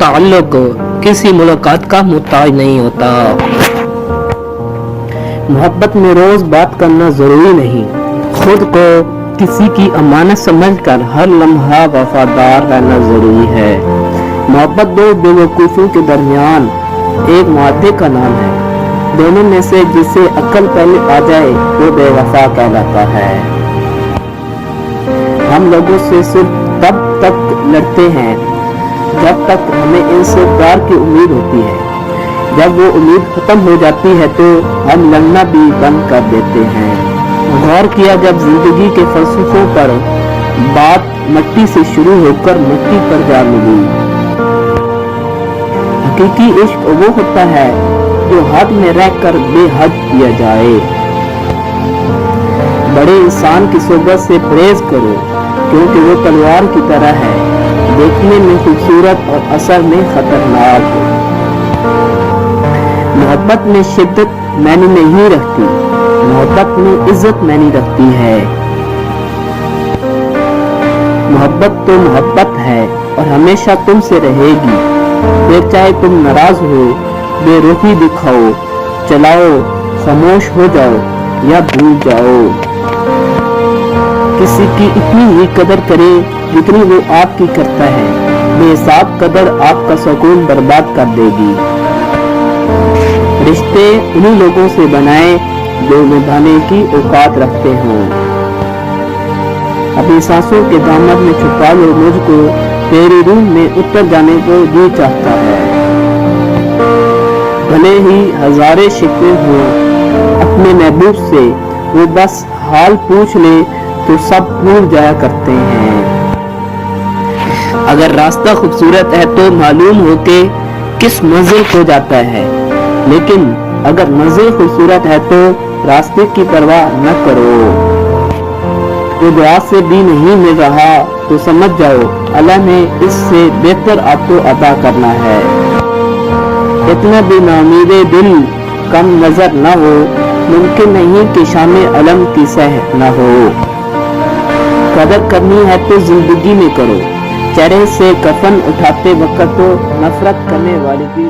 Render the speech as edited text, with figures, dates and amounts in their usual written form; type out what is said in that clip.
ताल्लुक किसी मुलाकात का मुताज नहीं होता। मोहब्बत में रोज बात करना जरूरी नहीं, खुद को किसी की अमानत समझकर हर लम्हा वफादार रहना जरूरी है। मोहब्बत दो बेवकूफों के दरमियान एक मुआहदे का नाम है। दोनों में से जिसे अक्ल पहले आ जाए वो बेवफा कहलाता है। हम लोगों से सिर्फ तब तक लड़ते हैं जब तक हमें इनसे प्यार की उम्मीद होती है। जब वो उम्मीद खत्म हो जाती है तो हम लड़ना भी बंद कर देते हैं। गौर किया जब जिंदगी के फलसफों पर बात मिट्टी से शुरू होकर मिट्टी पर जा मिली। हकीकी इश्क वो होता है जो हद में रहकर बेहद किया जाए। बड़े इंसान की सोबत से परहेज करो क्योंकि वो तलवार की तरह है, देखने में खूबसूरत और असर में खतरनाक। मोहब्बत में शिद्दत मायने नहीं रखती, मोहब्बत में इज्जत मायने रखती है। मोहब्बत तो मोहब्बत है और हमेशा तुमसे रहेगी, फिर चाहे तुम नाराज हो, बेरुखी दिखाओ, चलाओ, खामोश हो जाओ या भूल जाओ। किसी की इतनी ही कदर करे जितनी वो आपकी करता है, बेहिसाब कदर आपका सुकून बर्बाद कर देगी। रिश्ते उन्हीं लोगों से बनाए जो निभाने की औकात रखते हों। अपनी सांसों के दामन में छुपा लो मुझको, तेरी रूह में उतर जाने को जी चाहता है। भले ही हजारे शिकवे हों अपने महबूब से, वो बस हाल पूछ ले तो सब भूल जाया करते हैं। अगर रास्ता खूबसूरत है तो मालूम हो के किस मंजिल को जाता है, लेकिन अगर मंजिल खूबसूरत है तो रास्ते की परवाह न करो। जो दुआ से भी नहीं मिल रहा तो समझ जाओ अल्लाह ने इससे बेहतर आपको अदा करना है। इतना भी नाउमीदे दिल कम नजर न हो, मुमकिन नहीं कि शामे अलम की सह न हो। कदर करनी है तो जिंदगी में करो, चेहरे से कफन उठाते वक्त तो नफरत करने वाली भी